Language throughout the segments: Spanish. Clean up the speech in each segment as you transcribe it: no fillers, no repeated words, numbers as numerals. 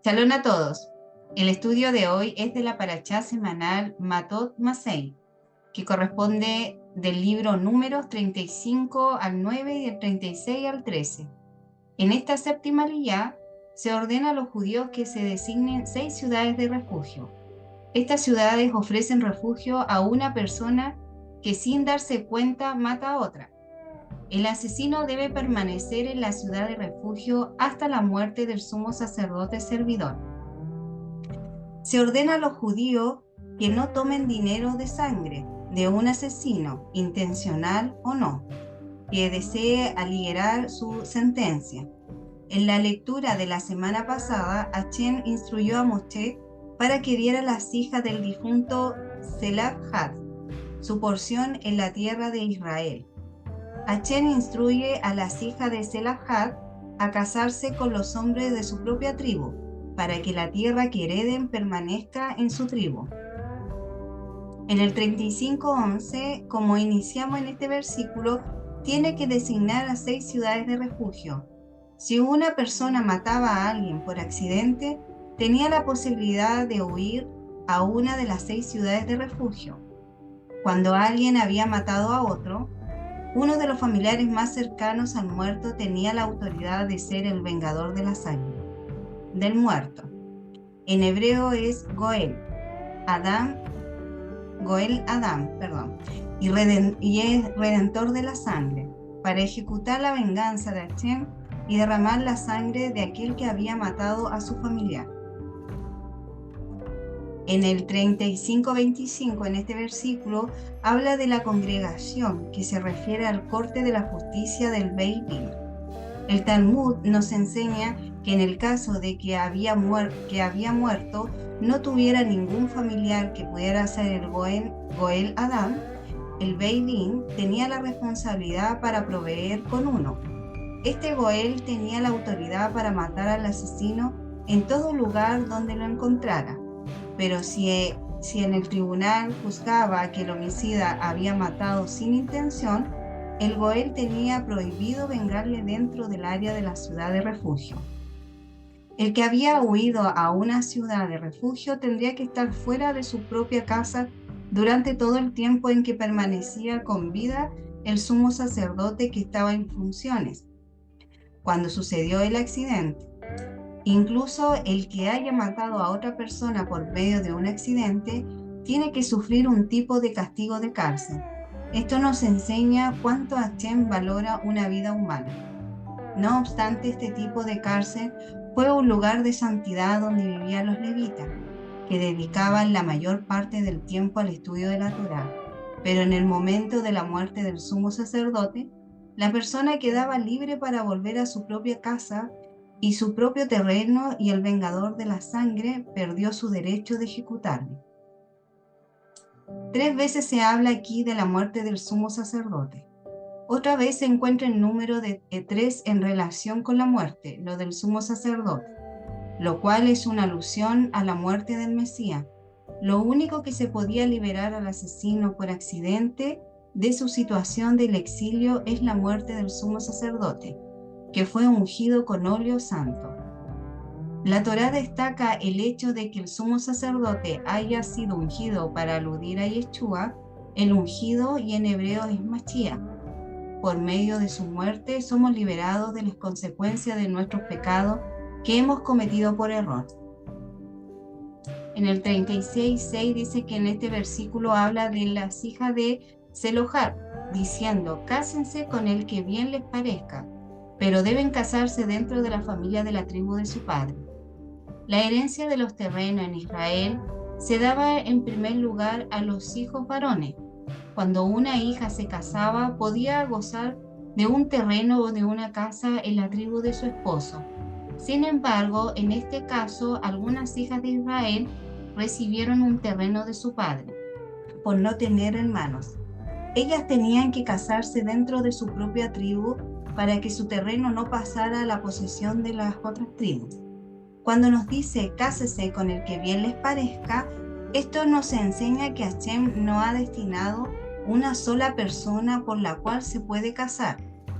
Shalom a todos. El estudio de hoy es de la parashá semanal Matot Masei, que corresponde del libro Números 35 al 9 y del 36 al 13. En esta séptima aliyá se ordena a los judíos que se designen 6 ciudades de refugio. Estas ciudades ofrecen refugio a una persona que sin darse cuenta mata a otra. El asesino debe permanecer en la ciudad de refugio hasta la muerte del sumo sacerdote servidor. Se ordena a los judíos que no tomen dinero de sangre de un asesino, intencional o no, que desee aligerar su sentencia. En la lectura de la semana pasada, Hashem instruyó a Moshe para que diera a las hijas del difunto Zelaphat su porción en la tierra de Israel. Hashem instruye a las hijas de Zelaphat a casarse con los hombres de su propia tribu, para que la tierra que hereden permanezca en su tribu. En el 35:11, como iniciamos en este versículo, tiene que designar a 6 ciudades de refugio. Si una persona mataba a alguien por accidente, tenía la posibilidad de huir a una de las 6 ciudades de refugio. Cuando alguien había matado a otro, uno de los familiares más cercanos al muerto tenía la autoridad de ser el vengador de la sangre del muerto. En hebreo es Goel Adam, y es redentor de la sangre, para ejecutar la venganza de Hashem y derramar la sangre de aquel que había matado a su familiar. En el 35:25, en este versículo, habla de la congregación, que se refiere al corte de la justicia del Beit Din. El Talmud nos enseña que en el caso de que había muerto no tuviera ningún familiar que pudiera ser el Goel Adam, el Beit Din tenía la responsabilidad para proveer con uno. Este Goel tenía la autoridad para matar al asesino en todo lugar donde lo encontrara, pero si en el tribunal juzgaba que el homicida había matado sin intención, el Goel tenía prohibido vengarle dentro del área de la ciudad de refugio. El que había huido a una ciudad de refugio tendría que estar fuera de su propia casa durante todo el tiempo en que permanecía con vida el sumo sacerdote que estaba en funciones, cuando sucedió el accidente. Incluso el que haya matado a otra persona por medio de un accidente tiene que sufrir un tipo de castigo de cárcel. Esto nos enseña cuánto Hashem valora una vida humana. No obstante, este tipo de cárcel fue un lugar de santidad donde vivían los levitas, que dedicaban la mayor parte del tiempo al estudio de la Torá. Pero en el momento de la muerte del sumo sacerdote, la persona quedaba libre para volver a su propia casa y su propio terreno, y el vengador de la sangre perdió su derecho de ejecutarle. 3 veces se habla aquí de la muerte del sumo sacerdote. Otra vez se encuentra el número de 3 en relación con la muerte, lo del sumo sacerdote, lo cual es una alusión a la muerte del Mesías. Lo único que se podía liberar al asesino por accidente de su situación del exilio es la muerte del sumo sacerdote, que fue ungido con óleo santo. La Torá destaca el hecho de que el sumo sacerdote haya sido ungido para aludir a Yeshua, el ungido, y en hebreo es Mashiach. Por medio de su muerte somos liberados de las consecuencias de nuestros pecados que hemos cometido por error. En el 36:6 dice que en este versículo habla de las hijas de Zelofhad, diciendo: cásense con el que bien les parezca, pero deben casarse dentro de la familia de la tribu de su padre. La herencia de los terrenos en Israel se daba en primer lugar a los hijos varones. Cuando una hija se casaba, podía gozar de un terreno o de una casa en la tribu de su esposo. Sin embargo, en este caso, algunas hijas de Israel recibieron un terreno de su padre, por no tener hermanos. Ellas tenían que casarse dentro de su propia tribu para que su terreno no pasara a la posesión de las otras tribus. Cuando nos dice cásese con el que bien les parezca, esto nos enseña que Hashem no ha destinado una sola persona por la cual se puede casar.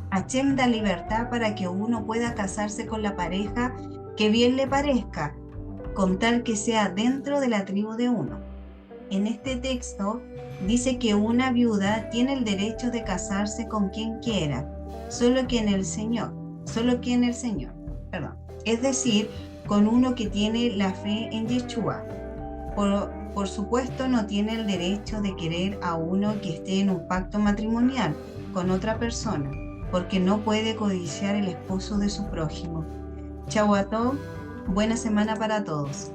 Hashem da libertad para que uno pueda casarse con la pareja que bien le parezca, con tal que sea dentro de la tribu de uno. En este texto dice que una viuda tiene el derecho de casarse con quien quiera, solo que en el Señor, perdón. Es decir, con uno que tiene la fe en Yeshua. Por supuesto, no tiene el derecho de querer a uno que esté en un pacto matrimonial con otra persona, porque no puede codiciar el esposo de su prójimo. Chau a todos, buena semana para todos.